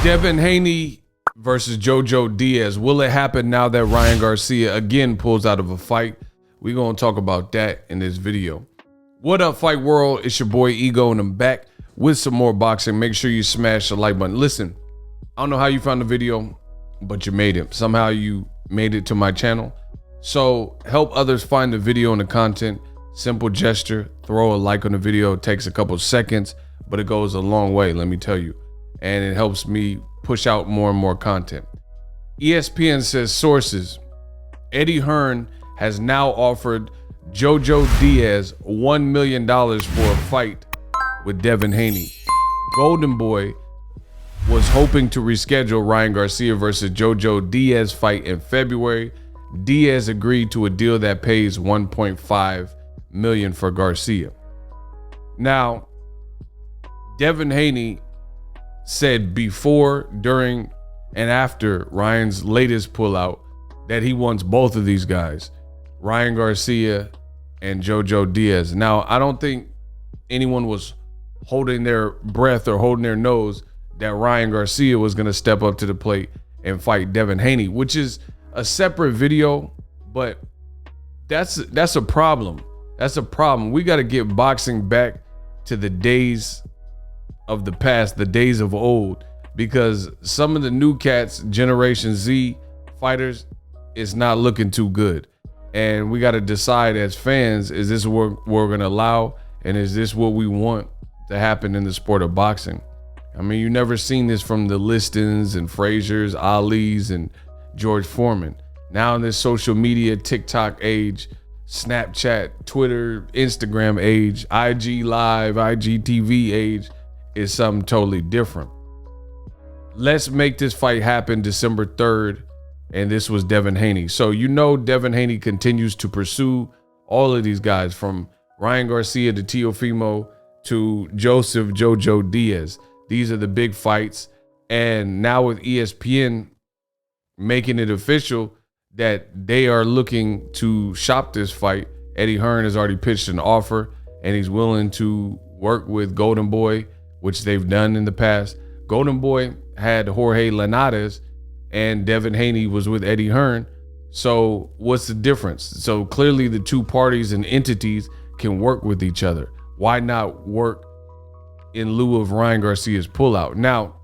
Devin Haney versus JoJo Diaz. Will it happen now that Ryan Garcia again pulls out of a fight? We're going to talk about that in this video. What up, Fight World? It's your boy Ego, and I'm back with some more boxing. Make sure you smash the like button. Listen, I don't know how you found the video, but you made it. Somehow you made it to my channel. So help others find the video and the content. Simple gesture, throw a like on the video. It takes a couple seconds, but it goes a long way, let me tell you. And it helps me push out more and more content. ESPN says sources, Eddie Hearn has now offered JoJo Diaz $1 million for a fight with Devin Haney. Golden Boy was hoping to reschedule Ryan Garcia versus JoJo Diaz fight in February. Diaz agreed to a deal that pays $1.5 million for Garcia. Now, Devin Haney said before, during, and after Ryan's latest pullout that he wants both of these guys, Ryan Garcia and JoJo Diaz. Now, I don't think anyone was holding their breath or holding their nose that Ryan Garcia was going to step up to the plate and fight Devin Haney, which is a separate video, but that's a problem. That's a problem. We got to get boxing back to the days of the past, the days of old, because some of the new cats, Generation Z fighters, is not looking too good. And we got to decide as fans, is this what we're going to allow? And is this what we want to happen in the sport of boxing? I mean, you never seen this from the Listons and Frazier's, Ali's, and George Foreman. Now in this social media, TikTok age, Snapchat, Twitter, Instagram age, IG Live, IGTV age, is something totally different. Let's make this fight happen December 3rd. And this was Devin Haney. So you know Devin Haney continues to pursue all of these guys, from Ryan Garcia to Teofimo to Joseph JoJo Diaz. These are the big fights. And now with ESPN making it official that they are looking to shop this fight, Eddie Hearn has already pitched an offer, and he's willing to work with Golden Boy, which they've done in the past. Golden Boy had Jorge Linares, and Devin Haney was with Eddie Hearn. So what's the difference? So clearly the two parties and entities can work with each other. Why not work in lieu of Ryan Garcia's pullout? Now,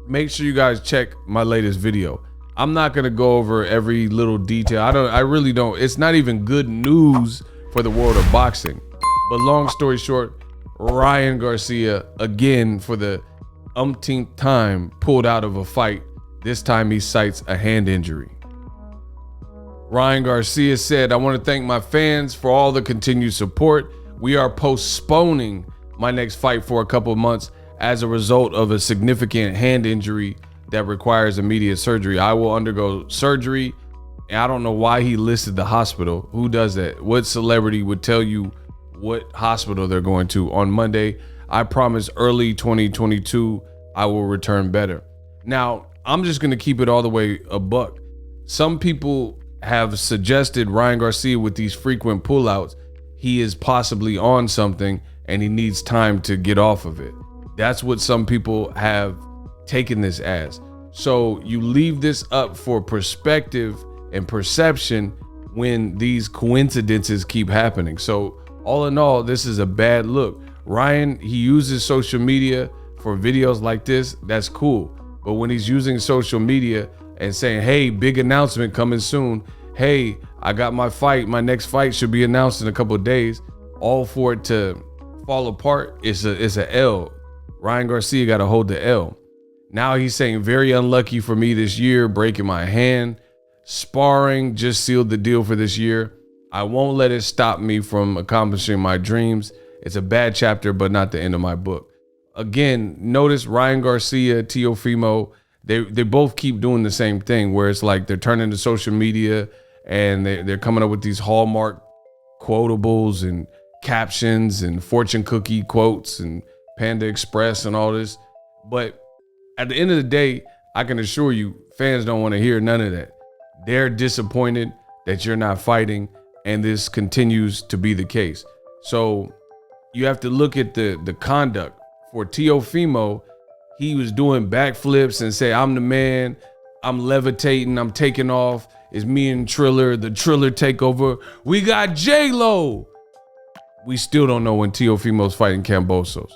make sure you guys check my latest video. I'm not gonna go over every little detail. I really don't. It's not even good news for the world of boxing. But long story short, Ryan Garcia, again for the umpteenth time, pulled out of a fight. This time he cites a hand injury. Ryan Garcia said, "I want to thank my fans for all the continued support. We are postponing my next fight for a couple of months as a result of a significant hand injury that requires immediate surgery. I will undergo surgery." And I don't know why he listed the hospital. Who does that? What celebrity would tell you what hospital they're going to? On Monday, I promise early 2022, I will return better. Now, I'm just going to keep it all the way a buck. Some people have suggested Ryan Garcia, with these frequent pullouts, he is possibly on something and he needs time to get off of it. That's what some people have taken this as. So you leave this up for perspective and perception when these coincidences keep happening. So all in all, this is a bad look. Ryan, he uses social media for videos like this. That's cool. But when he's using social media and saying, hey, big announcement coming soon. Hey, I got my fight. My next fight should be announced in a couple of days. All for it to fall apart. It's a L. Ryan Garcia got to hold the L. Now he's saying, very unlucky for me this year, breaking my hand. Sparring just sealed the deal for this year. I won't let it stop me from accomplishing my dreams. It's a bad chapter, but not the end of my book. Again, notice Ryan Garcia, Teofimo, they both keep doing the same thing, where it's like they're turning to social media and they're coming up with these hallmark quotables and captions and fortune cookie quotes and Panda Express and all this. But at the end of the day, I can assure you, fans don't want to hear none of that. They're disappointed that you're not fighting, and this continues to be the case. So you have to look at the conduct. For Teofimo, he was doing backflips and say, I'm the man, I'm levitating, I'm taking off. It's me and Triller, the Triller takeover. We got J-Lo. We still don't know when Teofimo's fighting Kambosos.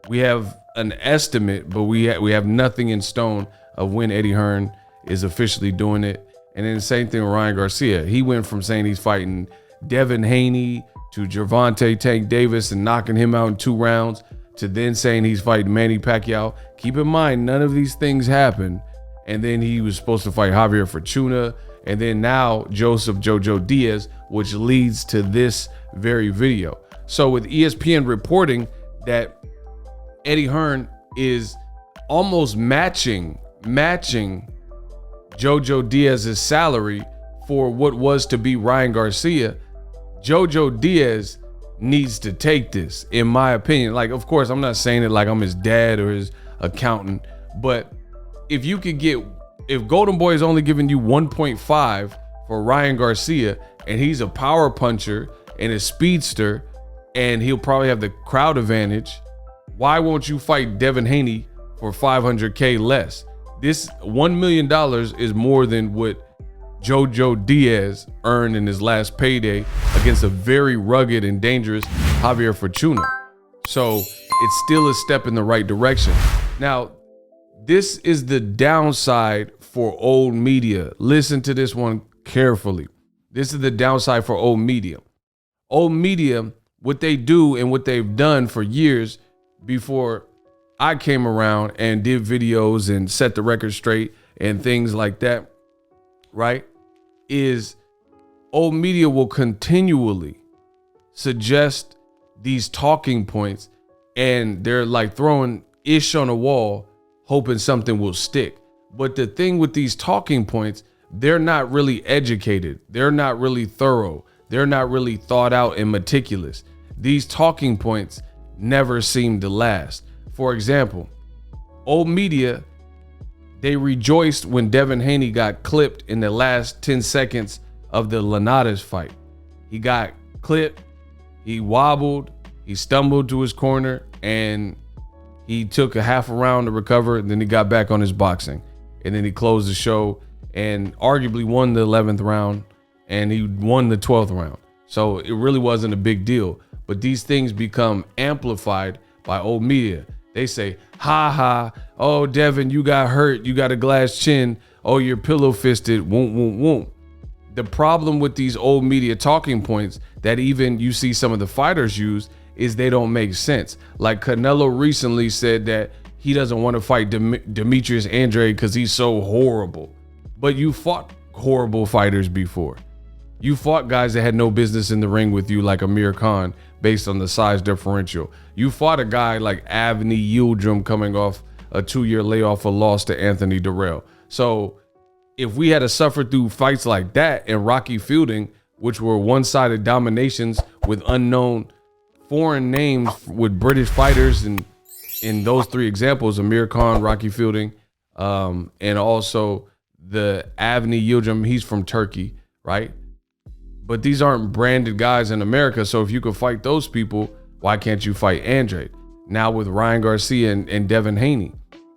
We have an estimate, but we have nothing in stone of when Eddie Hearn is officially doing it. And then the same thing with Ryan Garcia. He went from saying he's fighting Devin Haney to Gervonta Tank Davis and knocking him out in 2 rounds to then saying he's fighting Manny Pacquiao. Keep in mind, none of these things happened. And then he was supposed to fight Javier Fortuna. And then now Joseph JoJo Diaz, which leads to this very video. So with ESPN reporting that Eddie Hearn is almost matching JoJo Diaz's salary for what was to be Ryan Garcia, JoJo Diaz needs to take this, in my opinion. Like, of course, I'm not saying it like I'm his dad or his accountant, but if you could get, if Golden Boy is only giving you 1.5 for Ryan Garcia, and he's a power puncher and a speedster, and he'll probably have the crowd advantage, why won't you fight Devin Haney for $500K less? This $1 million is more than what JoJo Diaz earned in his last payday against a very rugged and dangerous Javier Fortuna. So it's still a step in the right direction. Now, this is the downside for old media. Listen to this one carefully. This is the downside for old media. Old media, what they do and what they've done for years before I came around and did videos and set the record straight and things like that, right, is old media will continually suggest these talking points, and they're like throwing ish on a wall, hoping something will stick. But the thing with these talking points, they're not really educated. They're not really thorough. They're not really thought out and meticulous. These talking points never seem to last. For example, old media, they rejoiced when Devin Haney got clipped in the last 10 seconds of the Linares fight. He got clipped, he wobbled, he stumbled to his corner, and he took a half a round to recover, and then he got back on his boxing. And then he closed the show and arguably won the 11th round, and he won the 12th round. So it really wasn't a big deal. But these things become amplified by old media. They say, ha ha, oh, Devin, you got hurt, you got a glass chin, oh, you're pillow fisted, won't, won't, won't. The problem with these old media talking points that even you see some of the fighters use is they don't make sense. Like Canelo recently said that he doesn't want to fight Demetrius Andrade because he's so horrible. But you fought horrible fighters before. You fought guys that had no business in the ring with you, like Amir Khan, based on the size differential. You fought a guy like Avni Yildirim coming off a 2-year layoff, a loss to Anthony Durrell. So if we had to suffer through fights like that and Rocky Fielding, which were one-sided dominations with unknown foreign names with British fighters, and in those 3 examples, Amir Khan, Rocky Fielding, and also the Avni Yildirim, he's from Turkey, right? But these aren't branded guys in America. So if you could fight those people, why can't you fight Andrade? Now with Ryan Garcia and Devin Haney.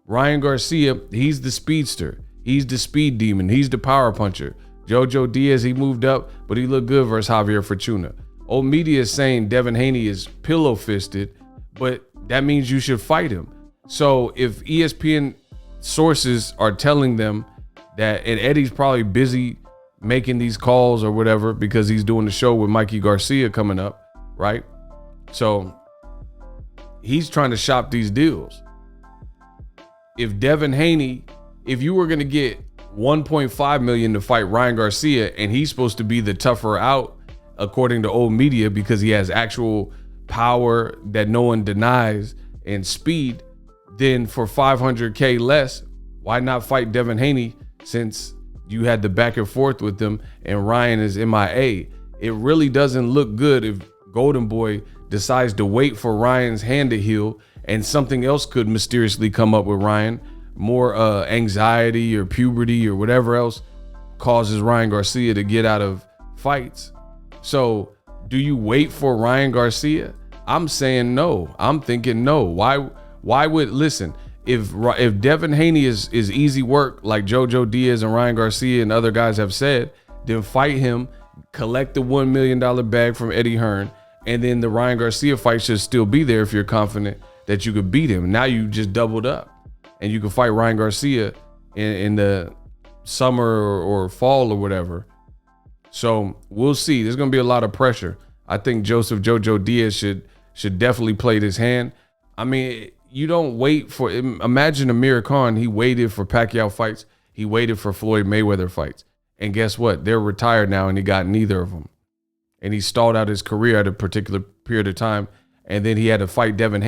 Ryan Garcia, he's the speedster. He's the speed demon. He's the power puncher. JoJo Diaz, he moved up, but he looked good versus Javier Fortuna. Old media is saying Devin Haney is pillow fisted, but that means you should fight him. So if ESPN sources are telling them that, and Eddie's probably busy making these calls or whatever because he's doing the show with Mikey Garcia coming up, right? So he's trying to shop these deals. If Devin Haney, if you were going to get 1.5 million to fight Ryan Garcia, and he's supposed to be the tougher out according to old media because he has actual power that no one denies and speed, then for 500K less, why not fight Devin Haney since you had the back and forth with them and Ryan is MIA? It really doesn't look good if Golden Boy decides to wait for Ryan's hand to heal and something else could mysteriously come up with Ryan, more anxiety or puberty or whatever else causes Ryan Garcia to get out of fights. So do you wait for Ryan Garcia? I'm saying no. I'm thinking no. Why would, listen, if Devin Haney is easy work, like JoJo Diaz and Ryan Garcia and other guys have said, then fight him, collect the $1 million bag from Eddie Hearn, and then the Ryan Garcia fight should still be there if you're confident that you could beat him. Now you just doubled up, and you can fight Ryan Garcia in the summer or fall or whatever. So we'll see. There's gonna be a lot of pressure. I think JoJo Diaz should definitely play this hand. I mean, you don't wait for. Imagine Amir Khan. He waited for Pacquiao fights. He waited for Floyd Mayweather fights. And guess what? They're retired now, and he got neither of them. And he stalled out his career at a particular period of time. And then he had to fight Devin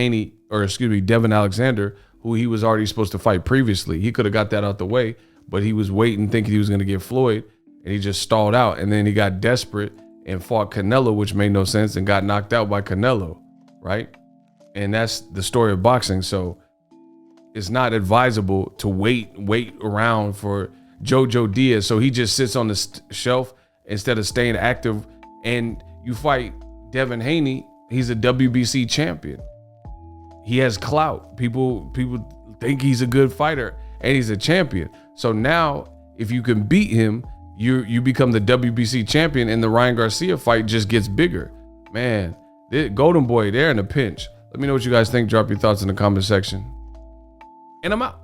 Alexander, who he was already supposed to fight previously. He could have got that out the way, but he was waiting, thinking he was going to get Floyd, and he just stalled out. And then he got desperate and fought Canelo, which made no sense, and got knocked out by Canelo, right? And that's the story of boxing. So it's not advisable to wait around for JoJo Diaz, so he just sits on the shelf instead of staying active. And you fight Devin Haney. He's a WBC champion. He has clout. People think he's a good fighter, and he's a champion. So now, if you can beat him, you become the WBC champion, and the Ryan Garcia fight just gets bigger. Man, Golden Boy, they're in a pinch. Let me know what you guys think. Drop your thoughts in the comment section. And I'm out.